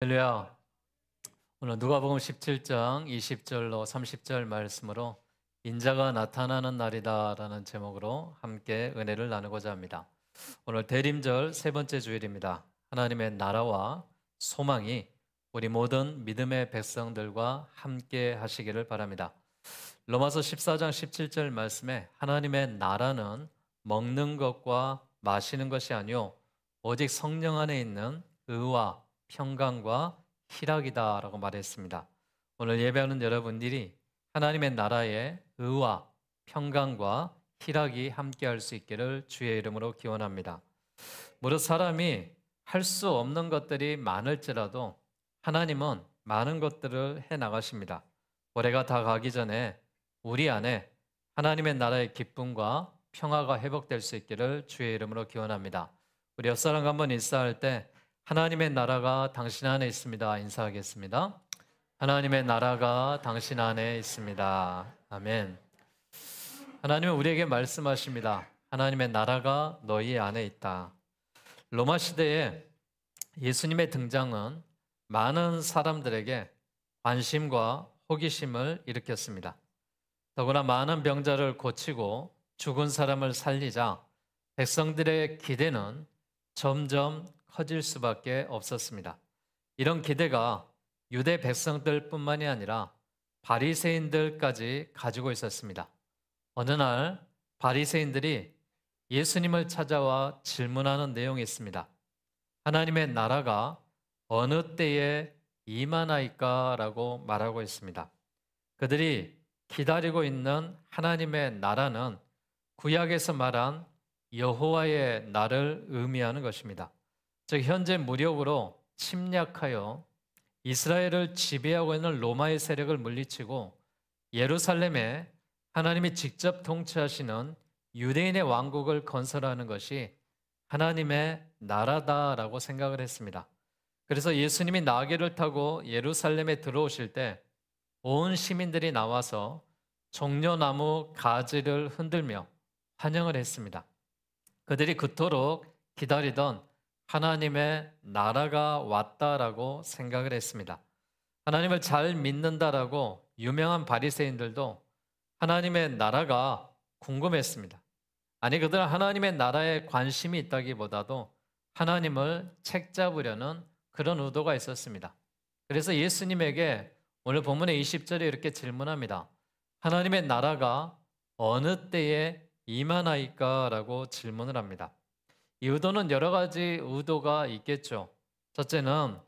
할렐루야. 오늘 누가복음 17장 20절로 30절 말씀으로 인자가 나타나는 날이다라는 제목으로 함께 은혜를 나누고자 합니다. 오늘 대림절 세 번째 주일입니다. 하나님의 나라와 소망이 우리 모든 믿음의 백성들과 함께 하시기를 바랍니다. 로마서 14장 17절 말씀에 하나님의 나라는 먹는 것과 마시는 것이 아니요 오직 성령 안에 있는 의와 평강과 희락이다라고 말했습니다. 오늘 예배하는 여러분들이 하나님의 나라의 의와 평강과 희락이 함께할 수 있기를 주의 이름으로 기원합니다. 무릇 사람이 할 수 없는 것들이 많을지라도 하나님은 많은 것들을 해 나가십니다. 올해가 다 가기 전에 우리 안에 하나님의 나라의 기쁨과 평화가 회복될 수 있기를 주의 이름으로 기원합니다. 우리 옆사람과 한번 인사할 때 하나님의 나라가 당신 안에 있습니다. 인사하겠습니다. 하나님의 나라가 당신 안에 있습니다. 아멘. 하나님은 우리에게 말씀하십니다. 하나님의 나라가 너희 안에 있다. 로마 시대에 예수님의 등장은 많은 사람들에게 관심과 호기심을 일으켰습니다. 더구나 많은 병자를 고치고 죽은 사람을 살리자 백성들의 기대는 점점 커질 수밖에 없었습니다. 이런 기대가 유대 백성들뿐만이 아니라 바리새인들까지 가지고 있었습니다. 어느 날 바리새인들이 예수님을 찾아와 질문하는 내용이 있습니다. 하나님의 나라가 어느 때에 임하나이까라고 말하고 있습니다. 그들이 기다리고 있는 하나님의 나라는 구약에서 말한 여호와의 날을 의미하는 것입니다. 즉 현재 무력으로 침략하여 이스라엘을 지배하고 있는 로마의 세력을 물리치고 예루살렘에 하나님이 직접 통치하시는 유대인의 왕국을 건설하는 것이 하나님의 나라다라고 생각을 했습니다. 그래서 예수님이 나귀를 타고 예루살렘에 들어오실 때 온 시민들이 나와서 종려나무 가지를 흔들며 환영을 했습니다. 그들이 그토록 기다리던 하나님의 나라가 왔다라고 생각을 했습니다. 하나님을 잘 믿는다라고 유명한 바리새인들도 하나님의 나라가 궁금했습니다. 아니 그들은 하나님의 나라에 관심이 있다기보다도 하나님을 책잡으려는 그런 의도가 있었습니다. 그래서 예수님에게 오늘 본문의 20절에 이렇게 질문합니다. 하나님의 나라가 어느 때에 임하나이까라고 질문을 합니다. 이 의도는 여러 가지 의도가 있겠죠. 첫째는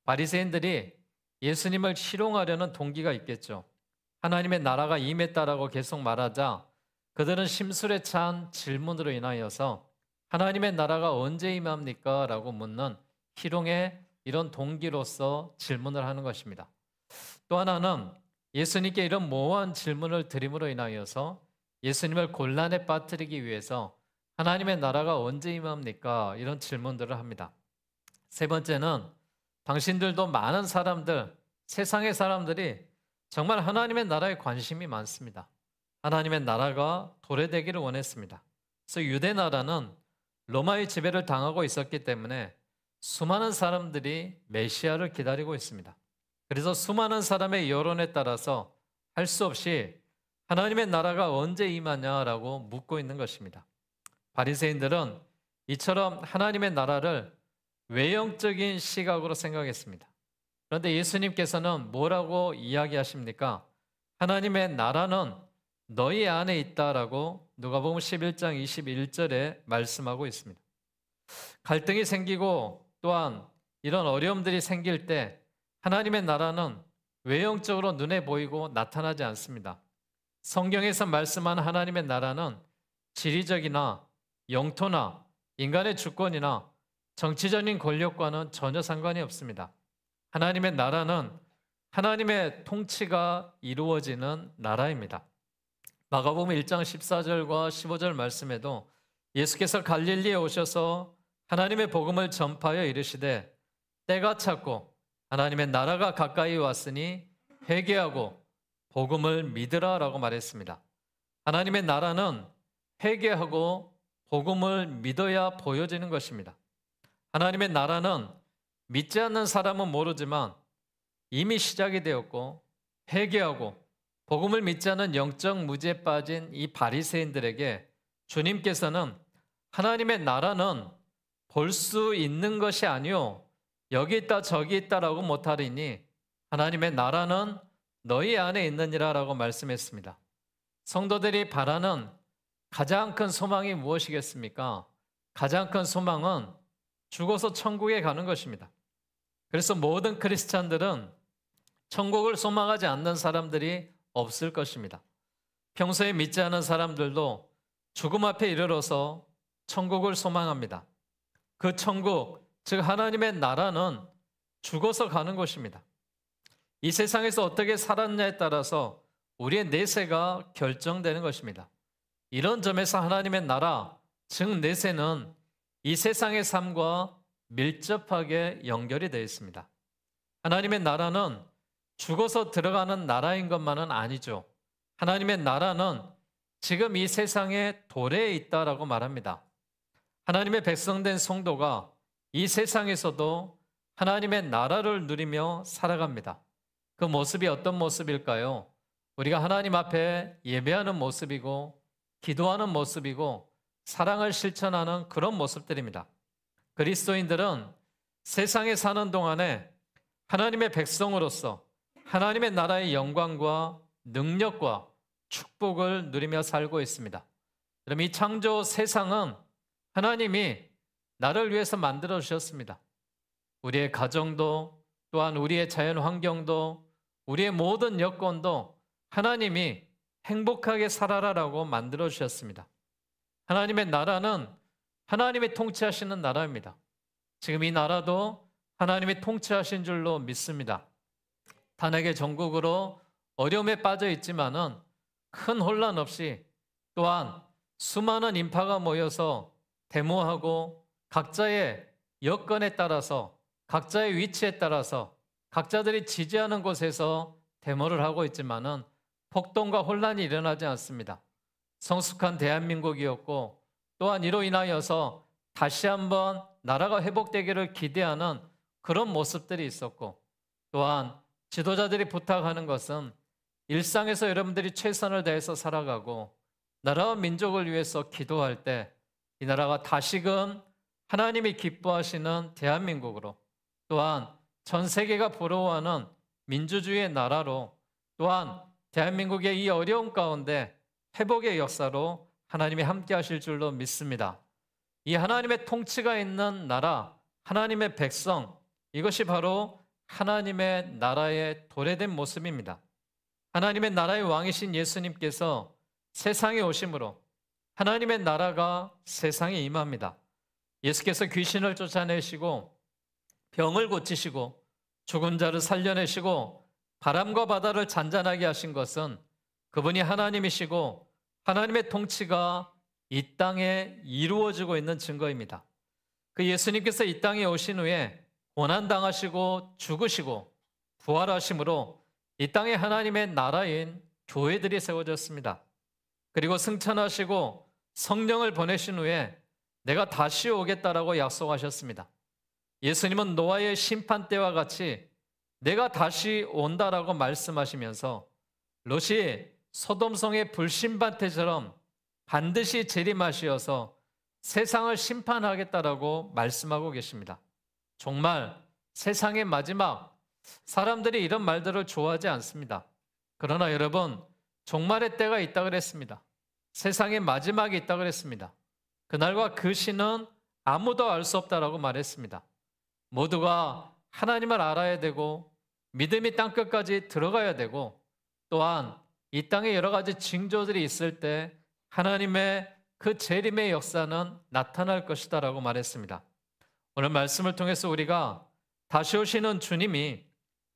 바리새인들이 예수님을 희롱하려는 동기가 있겠죠. 하나님의 나라가 임했다라고 계속 말하자 그들은 심술에 찬 질문으로 인하여서 하나님의 나라가 언제 임합니까? 라고 묻는 희롱의 이런 동기로서 질문을 하는 것입니다. 또 하나는 예수님께 이런 모호한 질문을 드림으로 인하여서 예수님을 곤란에 빠뜨리기 위해서 하나님의 나라가 언제 임합니까? 이런 질문들을 합니다. 세 번째는 당신들도 많은 사람들, 세상의 사람들이 정말 하나님의 나라에 관심이 많습니다. 하나님의 나라가 도래되기를 원했습니다. 그래서 유대 나라는 로마의 지배를 당하고 있었기 때문에 수많은 사람들이 메시아를 기다리고 있습니다. 그래서 수많은 사람의 여론에 따라서 할 수 없이 하나님의 나라가 언제 임하냐라고 묻고 있는 것입니다. 바리새인들은 이처럼 하나님의 나라를 외형적인 시각으로 생각했습니다. 그런데 예수님께서는 뭐라고 이야기하십니까? 하나님의 나라는 너희 안에 있다라고 누가복음 11장 21절에 말씀하고 있습니다. 갈등이 생기고 또한 이런 어려움들이 생길 때 하나님의 나라는 외형적으로 눈에 보이고 나타나지 않습니다. 성경에서 말씀하는 하나님의 나라는 지리적이나 영토나 인간의 주권이나 정치적인 권력과는 전혀 상관이 없습니다. 하나님의 나라는 하나님의 통치가 이루어지는 나라입니다. 마가복음 1장 14절과 15절 말씀에도 예수께서 갈릴리에 오셔서 하나님의 복음을 전파하여 이르시되 때가 찼고 하나님의 나라가 가까이 왔으니 회개하고 복음을 믿으라라고 말했습니다. 하나님의 나라는 회개하고 복음을 믿어야 보여지는 것입니다. 하나님의 나라는 믿지 않는 사람은 모르지만 이미 시작이 되었고 회개하고 복음을 믿지 않는 영적 무지에 빠진 이 바리새인들에게 주님께서는 하나님의 나라는 볼 수 있는 것이 아니요 여기 있다 저기 있다라고 못하리니 하나님의 나라는 너희 안에 있느니라라고 말씀했습니다. 성도들이 바라는 가장 큰 소망이 무엇이겠습니까? 가장 큰 소망은 죽어서 천국에 가는 것입니다. 그래서 모든 크리스찬들은 천국을 소망하지 않는 사람들이 없을 것입니다. 평소에 믿지 않은 사람들도 죽음 앞에 이르러서 천국을 소망합니다. 그 천국, 즉 하나님의 나라는 죽어서 가는 것입니다. 이 세상에서 어떻게 살았냐에 따라서 우리의 내세가 결정되는 것입니다. 이런 점에서 하나님의 나라, 즉 내세는 이 세상의 삶과 밀접하게 연결이 되어 있습니다. 하나님의 나라는 죽어서 들어가는 나라인 것만은 아니죠. 하나님의 나라는 지금 이 세상의 도래에 있다라고 말합니다. 하나님의 백성된 성도가 이 세상에서도 하나님의 나라를 누리며 살아갑니다. 그 모습이 어떤 모습일까요? 우리가 하나님 앞에 예배하는 모습이고 기도하는 모습이고 사랑을 실천하는 그런 모습들입니다. 그리스도인들은 세상에 사는 동안에 하나님의 백성으로서 하나님의 나라의 영광과 능력과 축복을 누리며 살고 있습니다. 그럼 이 창조 세상은 하나님이 나를 위해서 만들어 주셨습니다. 우리의 가정도 또한 우리의 자연 환경도 우리의 모든 여건도 하나님이 행복하게 살아라라고 만들어 주셨습니다. 하나님의 나라는 하나님이 통치하시는 나라입니다. 지금 이 나라도 하나님이 통치하신 줄로 믿습니다. 탄핵의 전국으로 어려움에 빠져 있지만은 큰 혼란 없이 또한 수많은 인파가 모여서 데모하고 각자의 여건에 따라서 각자의 위치에 따라서 각자들이 지지하는 곳에서 데모를 하고 있지만은 폭동과 혼란이 일어나지 않습니다. 성숙한 대한민국이었고 또한 이로 인하여서 다시 한번 나라가 회복되기를 기대하는 그런 모습들이 있었고 또한 지도자들이 부탁하는 것은 일상에서 여러분들이 최선을 다해서 살아가고 나라와 민족을 위해서 기도할 때 이 나라가 다시금 하나님이 기뻐하시는 대한민국으로 또한 전 세계가 부러워하는 민주주의의 나라로 또한 대한민국의 이 어려움 가운데 회복의 역사로 하나님이 함께 하실 줄로 믿습니다. 이 하나님의 통치가 있는 나라, 하나님의 백성, 이것이 바로 하나님의 나라의 도래된 모습입니다. 하나님의 나라의 왕이신 예수님께서 세상에 오심으로 하나님의 나라가 세상에 임합니다. 예수께서 귀신을 쫓아내시고 병을 고치시고 죽은 자를 살려내시고 바람과 바다를 잔잔하게 하신 것은 그분이 하나님이시고 하나님의 통치가 이 땅에 이루어지고 있는 증거입니다. 그 예수님께서 이 땅에 오신 후에 고난당하시고 죽으시고 부활하심으로 이 땅에 하나님의 나라인 교회들이 세워졌습니다. 그리고 승천하시고 성령을 보내신 후에 내가 다시 오겠다라고 약속하셨습니다. 예수님은 노아의 심판 때와 같이 내가 다시 온다라고 말씀하시면서 롯이 소돔성의 불신반 때처럼 반드시 재림하시어서 세상을 심판하겠다라고 말씀하고 계십니다. 정말 세상의 마지막, 사람들이 이런 말들을 좋아하지 않습니다. 그러나 여러분, 종말의 때가 있다 그랬습니다. 세상의 마지막이 있다 그랬습니다. 그날과 그 시는 아무도 알 수 없다라고 말했습니다. 모두가 하나님을 알아야 되고 믿음이 땅끝까지 들어가야 되고 또한 이 땅에 여러 가지 징조들이 있을 때 하나님의 그 재림의 역사는 나타날 것이다라고 말했습니다. 오늘 말씀을 통해서 우리가 다시 오시는 주님이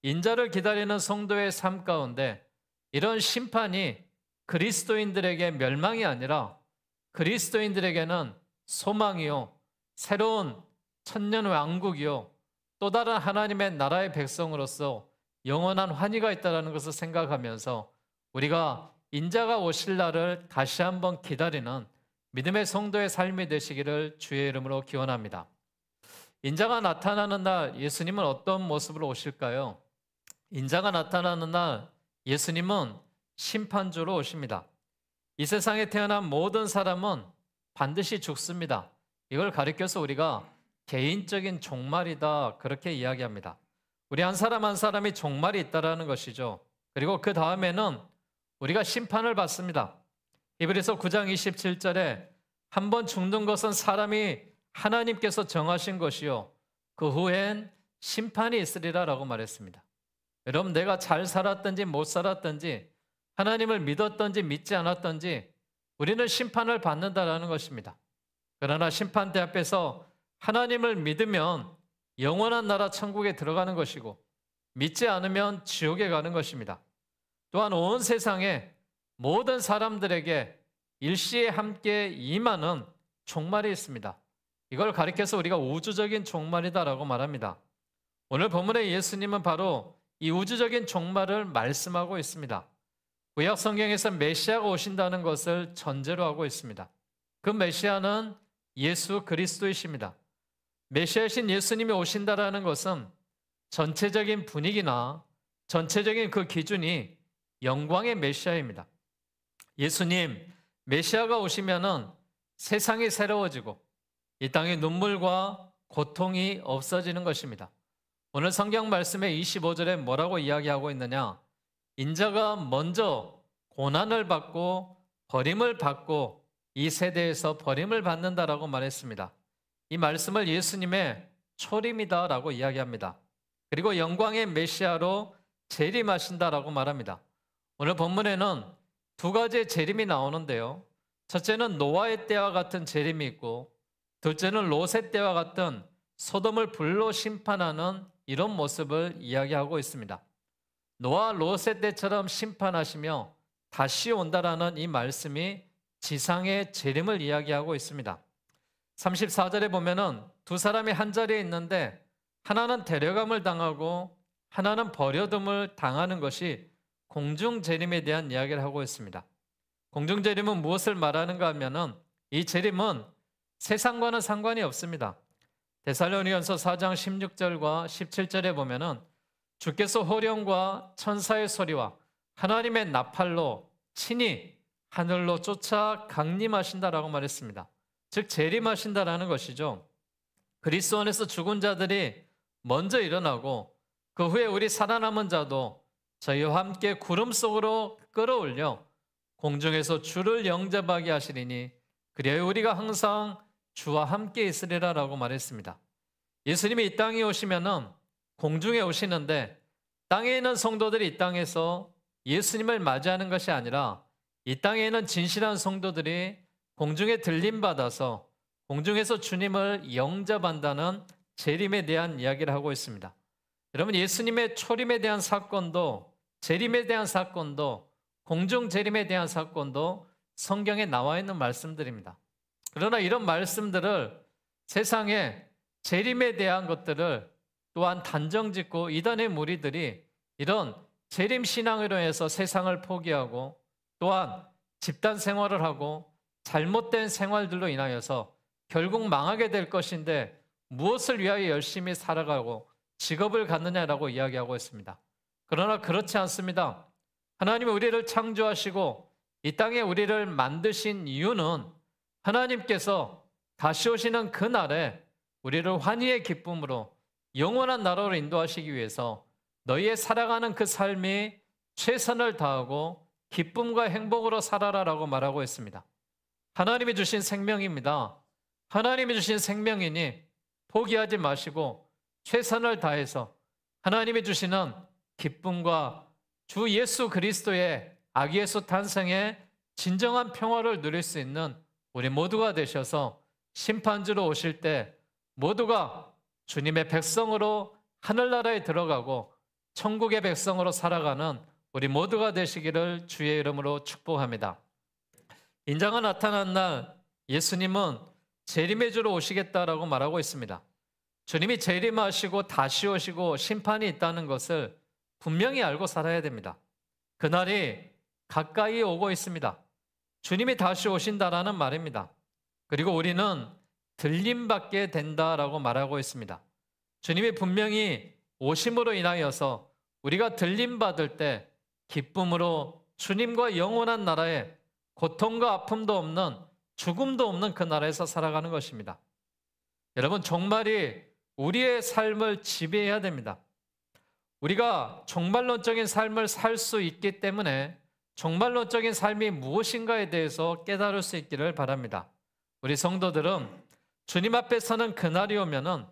인자를 기다리는 성도의 삶 가운데 이런 심판이 그리스도인들에게 멸망이 아니라 그리스도인들에게는 소망이요 새로운 천년 왕국이요 또 다른 하나님의 나라의 백성으로서 영원한 환희가 있다는 것을 생각하면서 우리가 인자가 오실 날을 다시 한번 기다리는 믿음의 성도의 삶이 되시기를 주의 이름으로 기원합니다. 인자가 나타나는 날 예수님은 어떤 모습으로 오실까요? 인자가 나타나는 날 예수님은 심판주로 오십니다. 이 세상에 태어난 모든 사람은 반드시 죽습니다. 이걸 가리켜서 우리가 개인적인 종말이다 그렇게 이야기합니다. 우리 한 사람 한 사람이 종말이 있다라는 것이죠. 그리고 그 다음에는 우리가 심판을 받습니다. 히브리서 9장 27절에 한 번 죽는 것은 사람이 하나님께서 정하신 것이요 그 후엔 심판이 있으리라 라고 말했습니다. 여러분, 내가 잘 살았든지 못 살았든지 하나님을 믿었든지 믿지 않았든지 우리는 심판을 받는다라는 것입니다. 그러나 심판대 앞에서 하나님을 믿으면 영원한 나라 천국에 들어가는 것이고 믿지 않으면 지옥에 가는 것입니다. 또한 온 세상의 모든 사람들에게 일시에 함께 임하는 종말이 있습니다. 이걸 가리켜서 우리가 우주적인 종말이다라고 말합니다. 오늘 본문의 예수님은 바로 이 우주적인 종말을 말씀하고 있습니다. 구약 성경에서 메시아가 오신다는 것을 전제로 하고 있습니다. 그 메시아는 예수 그리스도이십니다. 메시아이신 예수님이 오신다라는 것은 전체적인 분위기나 전체적인 그 기준이 영광의 메시아입니다. 예수님, 메시아가 오시면은 세상이 새로워지고 이 땅의 눈물과 고통이 없어지는 것입니다. 오늘 성경 말씀의 25절에 뭐라고 이야기하고 있느냐? 인자가 먼저 고난을 받고 버림을 받고 이 세대에서 버림을 받는다라고 말했습니다. 이 말씀을 예수님의 초림이다라고 이야기합니다. 그리고 영광의 메시아로 재림하신다라고 말합니다. 오늘 본문에는 두 가지의 재림이 나오는데요. 첫째는 노아의 때와 같은 재림이 있고 둘째는 롯의 때와 같은 소돔을 불로 심판하는 이런 모습을 이야기하고 있습니다. 노아 롯의 때처럼 심판하시며 다시 온다라는 이 말씀이 지상의 재림을 이야기하고 있습니다. 34절에 보면은 두 사람이 한 자리에 있는데 하나는 데려감을 당하고 하나는 버려둠을 당하는 것이 공중재림에 대한 이야기를 하고 있습니다. 공중재림은 무엇을 말하는가 하면은 이 재림은 세상과는 상관이 없습니다. 데살로니가서 4장 16절과 17절에 보면은 주께서 호령과 천사의 소리와 하나님의 나팔로 친히 하늘로 쫓아 강림하신다라고 말했습니다. 즉 재림하신다라는 것이죠. 그리스도 안에서 죽은 자들이 먼저 일어나고 그 후에 우리 살아남은 자도 저희와 함께 구름 속으로 끌어올려 공중에서 주를 영접하게 하시리니 그리하여 우리가 항상 주와 함께 있으리라 라고 말했습니다. 예수님이 이 땅에 오시면은 공중에 오시는데 땅에 있는 성도들이 이 땅에서 예수님을 맞이하는 것이 아니라 이 땅에 있는 진실한 성도들이 공중에 들림받아서 공중에서 주님을 영접한다는 재림에 대한 이야기를 하고 있습니다. 여러분, 예수님의 초림에 대한 사건도 재림에 대한 사건도 공중 재림에 대한 사건도 성경에 나와 있는 말씀들입니다. 그러나 이런 말씀들을 세상에 재림에 대한 것들을 또한 단정짓고 이단의 무리들이 이런 재림 신앙으로 해서 세상을 포기하고 또한 집단 생활을 하고 잘못된 생활들로 인하여서 결국 망하게 될 것인데 무엇을 위하여 열심히 살아가고 직업을 갖느냐라고 이야기하고 있습니다. 그러나 그렇지 않습니다. 하나님이 우리를 창조하시고 이 땅에 우리를 만드신 이유는 하나님께서 다시 오시는 그날에 우리를 환희의 기쁨으로 영원한 나라로 인도하시기 위해서 너희의 살아가는 그 삶이 최선을 다하고 기쁨과 행복으로 살아라라고 말하고 있습니다. 하나님이 주신 생명입니다. 하나님이 주신 생명이니 포기하지 마시고 최선을 다해서 하나님이 주시는 기쁨과 주 예수 그리스도의 아기 예수 탄생의 진정한 평화를 누릴 수 있는 우리 모두가 되셔서 심판주로 오실 때 모두가 주님의 백성으로 하늘나라에 들어가고 천국의 백성으로 살아가는 우리 모두가 되시기를 주의 이름으로 축복합니다. 인자가 나타난 날 예수님은 재림의 주로 오시겠다라고 말하고 있습니다. 주님이 재림하시고 다시 오시고 심판이 있다는 것을 분명히 알고 살아야 됩니다. 그날이 가까이 오고 있습니다. 주님이 다시 오신다라는 말입니다. 그리고 우리는 들림받게 된다라고 말하고 있습니다. 주님이 분명히 오심으로 인하여서 우리가 들림받을 때 기쁨으로 주님과 영원한 나라에 고통과 아픔도 없는, 죽음도 없는 그 나라에서 살아가는 것입니다. 여러분, 종말이 우리의 삶을 지배해야 됩니다. 우리가 종말론적인 삶을 살 수 있기 때문에 종말론적인 삶이 무엇인가에 대해서 깨달을 수 있기를 바랍니다. 우리 성도들은 주님 앞에 서는 그날이 오면은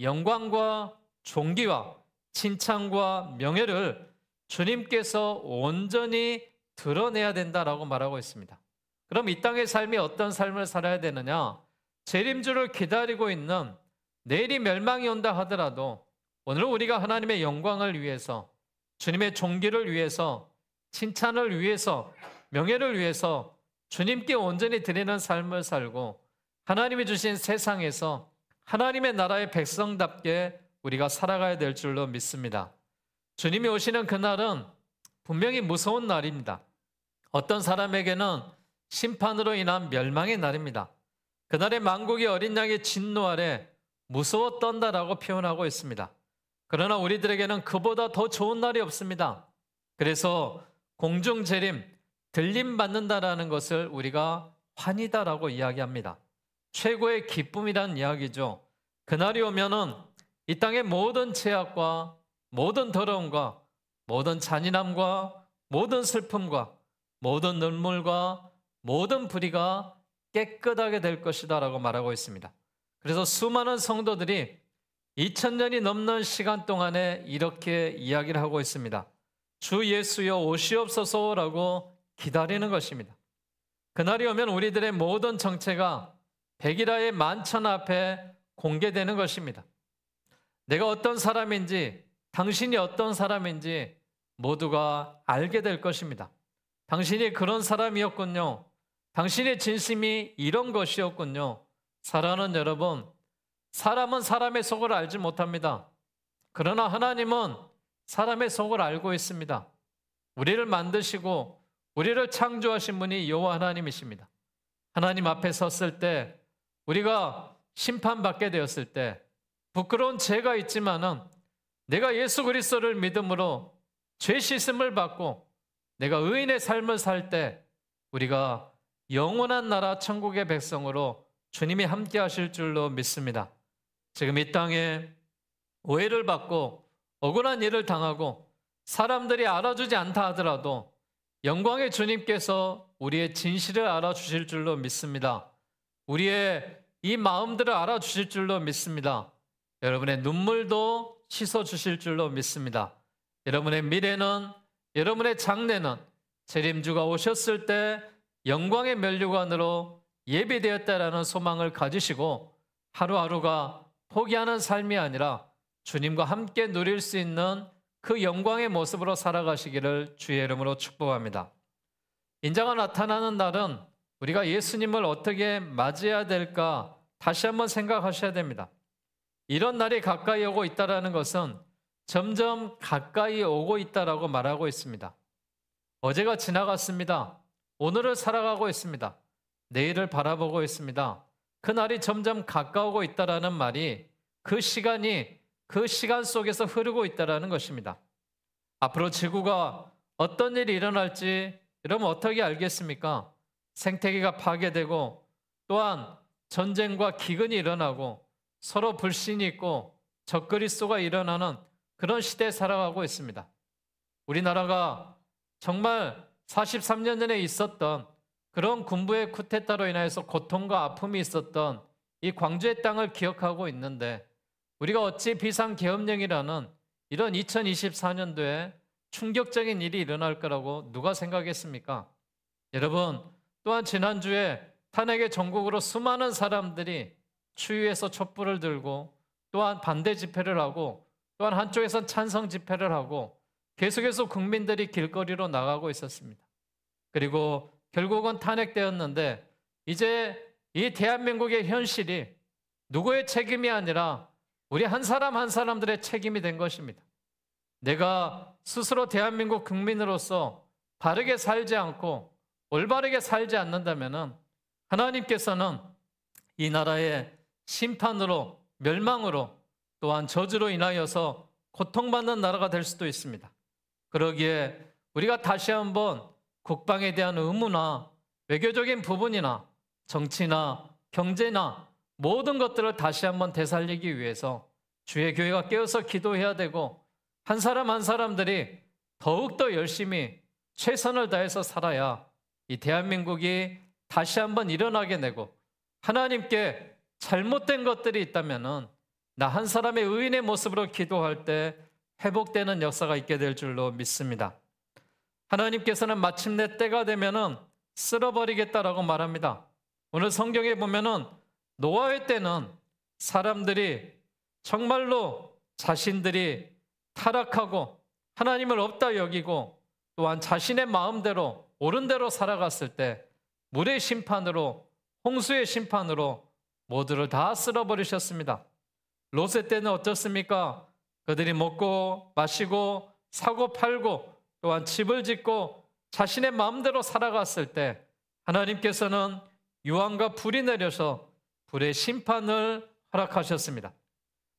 영광과 존귀와 칭찬과 명예를 주님께서 온전히 드러내야 된다라고 말하고 있습니다. 그럼 이 땅의 삶이 어떤 삶을 살아야 되느냐? 재림주를 기다리고 있는 내일이 멸망이 온다 하더라도 오늘 우리가 하나님의 영광을 위해서, 주님의 존귀를 위해서, 칭찬을 위해서, 명예를 위해서 주님께 온전히 드리는 삶을 살고 하나님이 주신 세상에서 하나님의 나라의 백성답게 우리가 살아가야 될 줄로 믿습니다. 주님이 오시는 그날은 분명히 무서운 날입니다. 어떤 사람에게는 심판으로 인한 멸망의 날입니다. 그날의 만국이 어린 양의 진노 아래 무서워 떤다라고 표현하고 있습니다. 그러나 우리들에게는 그보다 더 좋은 날이 없습니다. 그래서 공중재림, 들림받는다라는 것을 우리가 환희다라고 이야기합니다. 최고의 기쁨이란 이야기죠. 그날이 오면은 이 땅의 모든 죄악과 모든 더러움과 모든 잔인함과 모든 슬픔과 모든 눈물과 모든 불의가 깨끗하게 될 것이다 라고 말하고 있습니다. 그래서 수많은 성도들이 2000년이 넘는 시간 동안에 이렇게 이야기를 하고 있습니다. 주 예수여 오시옵소서라고 기다리는 것입니다. 그날이 오면 우리들의 모든 정체가 백일하의 만천 앞에 공개되는 것입니다. 내가 어떤 사람인지, 당신이 어떤 사람인지 모두가 알게 될 것입니다. 당신이 그런 사람이었군요. 당신의 진심이 이런 것이었군요. 사랑하는 여러분, 사람은 사람의 속을 알지 못합니다. 그러나 하나님은 사람의 속을 알고 있습니다. 우리를 만드시고 우리를 창조하신 분이 여호와 하나님이십니다. 하나님 앞에 섰을 때, 우리가 심판받게 되었을 때 부끄러운 죄가 있지만은 내가 예수 그리스도를 믿음으로 죄 씻음을 받고 내가 의인의 삶을 살 때 우리가 영원한 나라 천국의 백성으로 주님이 함께 하실 줄로 믿습니다. 지금 이 땅에 오해를 받고 억울한 일을 당하고 사람들이 알아주지 않다 하더라도 영광의 주님께서 우리의 진실을 알아주실 줄로 믿습니다. 우리의 이 마음들을 알아주실 줄로 믿습니다. 여러분의 눈물도 씻어주실 줄로 믿습니다. 여러분의 미래는, 여러분의 장래는 재림주가 오셨을 때 영광의 면류관으로 예비되었다라는 소망을 가지시고 하루하루가 포기하는 삶이 아니라 주님과 함께 누릴 수 있는 그 영광의 모습으로 살아가시기를 주의 이름으로 축복합니다. 인자가 나타나는 날은 우리가 예수님을 어떻게 맞이해야 될까 다시 한번 생각하셔야 됩니다. 이런 날이 가까이 오고 있다는 것은 점점 가까이 오고 있다라고 말하고 있습니다. 어제가 지나갔습니다. 오늘을 살아가고 있습니다. 내일을 바라보고 있습니다. 그 날이 점점 가까우고 있다라는 말이 그 시간이 그 시간 속에서 흐르고 있다라는 것입니다. 앞으로 지구가 어떤 일이 일어날지 여러분 어떻게 알겠습니까? 생태계가 파괴되고 또한 전쟁과 기근이 일어나고 서로 불신이 있고 적그리스도가 일어나는 그런 시대에 살아가고 있습니다. 우리나라가 정말 43년 전에 있었던 그런 군부의 쿠데타로 인해서 고통과 아픔이 있었던 이 광주의 땅을 기억하고 있는데 우리가 어찌 비상계엄령이라는 이런 2024년도에 충격적인 일이 일어날 거라고 누가 생각했습니까? 여러분, 또한 지난주에 탄핵의 전국으로 수많은 사람들이 추위에서 촛불을 들고 또한 반대 집회를 하고 또한 한쪽에선 찬성 집회를 하고 계속해서 국민들이 길거리로 나가고 있었습니다. 그리고 결국은 탄핵되었는데 이제 이 대한민국의 현실이 누구의 책임이 아니라 우리 한 사람 한 사람들의 책임이 된 것입니다. 내가 스스로 대한민국 국민으로서 바르게 살지 않고 올바르게 살지 않는다면 하나님께서는 이 나라에 심판으로, 멸망으로, 또한 저주로 인하여서 고통받는 나라가 될 수도 있습니다. 그러기에 우리가 다시 한번 국방에 대한 의무나 외교적인 부분이나 정치나 경제나 모든 것들을 다시 한번 되살리기 위해서 주의 교회가 깨어서 기도해야 되고, 한 사람 한 사람들이 더욱더 열심히 최선을 다해서 살아야 이 대한민국이 다시 한번 일어나게 되고, 하나님께 잘못된 것들이 있다면은 나 한 사람의 의인의 모습으로 기도할 때 회복되는 역사가 있게 될 줄로 믿습니다. 하나님께서는 마침내 때가 되면은 쓸어버리겠다라고 말합니다. 오늘 성경에 보면은 노아의 때는 사람들이 정말로 자신들이 타락하고 하나님을 없다 여기고 또한 자신의 마음대로 옳은 대로 살아갔을 때 물의 심판으로, 홍수의 심판으로 모두를 다 쓸어버리셨습니다. 롯의 때는 어떻습니까? 그들이 먹고 마시고 사고 팔고 또한 집을 짓고 자신의 마음대로 살아갔을 때 하나님께서는 유황과 불이 내려서 불의 심판을 허락하셨습니다.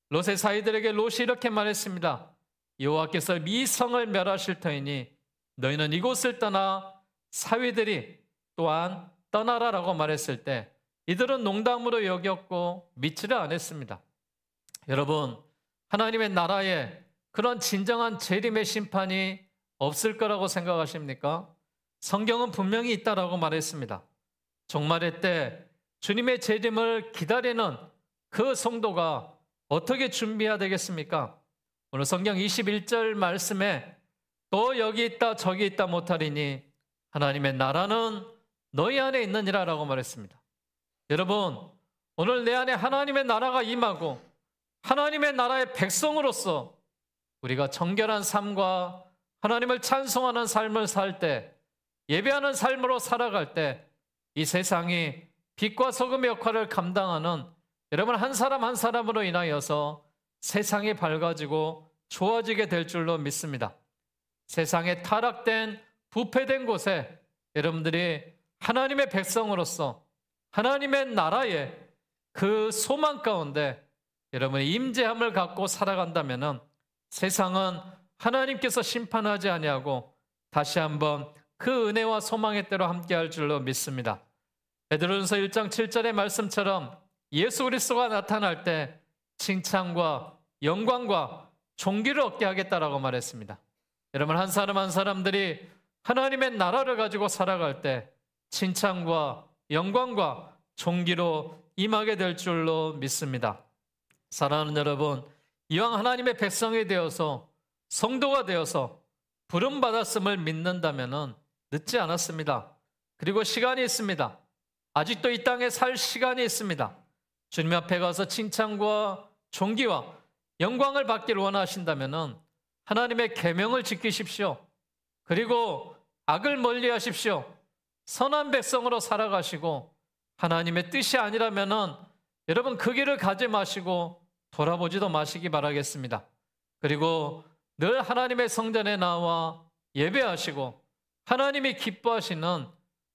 롯의 사이들에게 롯이 이렇게 말했습니다. 여호와께서 이 성을 멸하실 터이니 너희는 이곳을 떠나 사위들이 또한 떠나라라고 말했을 때 이들은 농담으로 여겼고 믿지를 않았습니다. 여러분, 하나님의 나라에 그런 진정한 재림의 심판이 없을 거라고 생각하십니까? 성경은 분명히 있다라고 말했습니다. 종말의 때 주님의 재림을 기다리는 그 성도가 어떻게 준비해야 되겠습니까? 오늘 성경 21절 말씀에 또 여기 있다 저기 있다 못하리니 하나님의 나라는 너희 안에 있느니라 라고 말했습니다. 여러분, 오늘 내 안에 하나님의 나라가 임하고 하나님의 나라의 백성으로서 우리가 정결한 삶과 하나님을 찬송하는 삶을 살 때, 예배하는 삶으로 살아갈 때 이 세상이 빛과 소금의 역할을 감당하는 여러분 한 사람 한 사람으로 인하여서 세상이 밝아지고 좋아지게 될 줄로 믿습니다. 세상에 타락된 부패된 곳에 여러분들이 하나님의 백성으로서 하나님의 나라의 그 소망 가운데 여러분의 임재함을 갖고 살아간다면 세상은 하나님께서 심판하지 아니하고 다시 한번 그 은혜와 소망의 때로 함께할 줄로 믿습니다. 베드로전서 1장 7절의 말씀처럼 예수 그리스도가 나타날 때 칭찬과 영광과 존귀를 얻게 하겠다라고 말했습니다. 여러분, 한 사람 한 사람들이 하나님의 나라를 가지고 살아갈 때 칭찬과 영광과 존귀로 임하게 될 줄로 믿습니다. 사랑하는 여러분, 이왕 하나님의 백성이 되어서 성도가 되어서 부름받았음을 믿는다면 늦지 않았습니다. 그리고 시간이 있습니다. 아직도 이 땅에 살 시간이 있습니다. 주님 앞에 가서 칭찬과 존귀와 영광을 받기를 원하신다면 하나님의 계명을 지키십시오. 그리고 악을 멀리하십시오. 선한 백성으로 살아가시고 하나님의 뜻이 아니라면 여러분 그 길을 가지 마시고 돌아보지도 마시기 바라겠습니다. 그리고 늘 하나님의 성전에 나와 예배하시고 하나님이 기뻐하시는,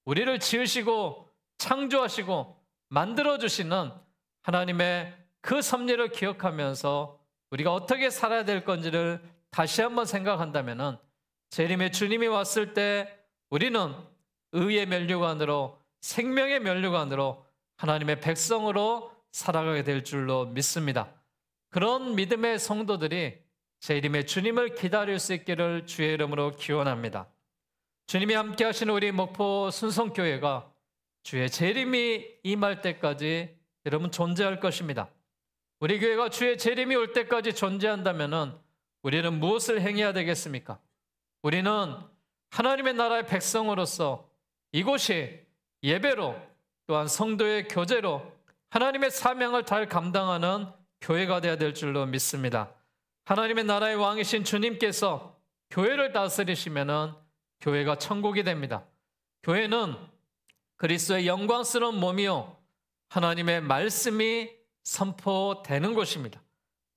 우리를 지으시고 창조하시고 만들어주시는 하나님의 그 섭리를 기억하면서 우리가 어떻게 살아야 될 건지를 다시 한번 생각한다면 재림의 주님이 왔을 때 우리는 의의 면류관으로, 생명의 면류관으로 하나님의 백성으로 살아가게 될 줄로 믿습니다. 그런 믿음의 성도들이 재림의 주님을 기다릴 수 있기를 주의 이름으로 기원합니다. 주님이 함께 하시는 우리 목포 순성교회가 주의 재림이 임할 때까지 여러분 존재할 것입니다. 우리 교회가 주의 재림이 올 때까지 존재한다면 우리는 무엇을 행해야 되겠습니까? 우리는 하나님의 나라의 백성으로서 이곳이 예배로 또한 성도의 교제로 하나님의 사명을 잘 감당하는 교회가 되어야 될 줄로 믿습니다. 하나님의 나라의 왕이신 주님께서 교회를 다스리시면 교회가 천국이 됩니다. 교회는 그리스도의 영광스러운 몸이요 하나님의 말씀이 선포되는 곳입니다.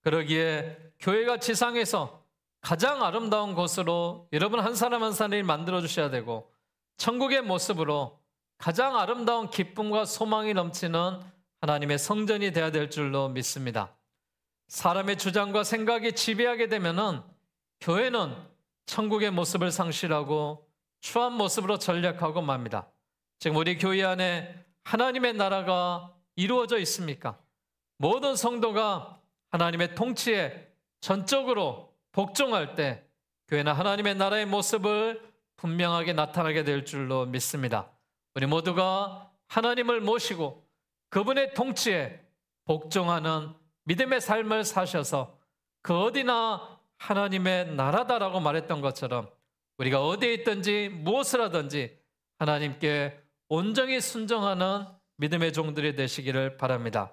그러기에 교회가 지상에서 가장 아름다운 곳으로 여러분 한 사람 한 사람이 만들어 주셔야 되고, 천국의 모습으로 가장 아름다운 기쁨과 소망이 넘치는 하나님의 성전이 되어야 될 줄로 믿습니다. 사람의 주장과 생각이 지배하게 되면은 교회는 천국의 모습을 상실하고 추한 모습으로 전락하고 맙니다. 지금 우리 교회 안에 하나님의 나라가 이루어져 있습니까? 모든 성도가 하나님의 통치에 전적으로 복종할 때 교회는 하나님의 나라의 모습을 분명하게 나타나게 될 줄로 믿습니다. 우리 모두가 하나님을 모시고 그분의 통치에 복종하는 믿음의 삶을 사셔서 그 어디나 하나님의 나라다라고 말했던 것처럼 우리가 어디에 있든지 무엇을 하든지 하나님께 온전히 순종하는 믿음의 종들이 되시기를 바랍니다.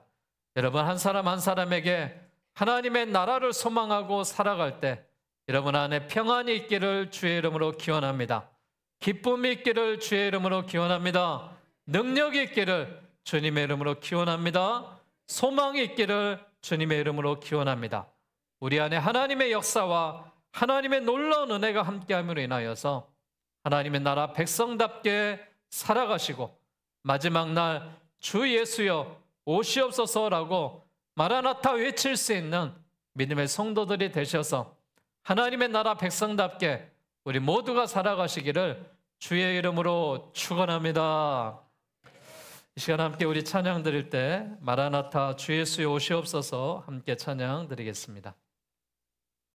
여러분 한 사람 한 사람에게 하나님의 나라를 소망하고 살아갈 때 여러분 안에 평안이 있기를 주의 이름으로 기원합니다. 기쁨이 있기를 주의 이름으로 기원합니다. 능력이 있기를 주님의 이름으로 기원합니다. 소망이 있기를 주님의 이름으로 기원합니다. 우리 안에 하나님의 역사와 하나님의 놀라운 은혜가 함께함으로 인하여서 하나님의 나라 백성답게 살아가시고 마지막 날 주 예수여 오시옵소서라고 마라나타 외칠 수 있는 믿음의 성도들이 되셔서 하나님의 나라 백성답게 우리 모두가 살아가시기를 주의 이름으로 축원합니다. 이 시간 함께 우리 찬양 드릴 때 마라나타 주 예수여 오시옵소서 함께 찬양 드리겠습니다.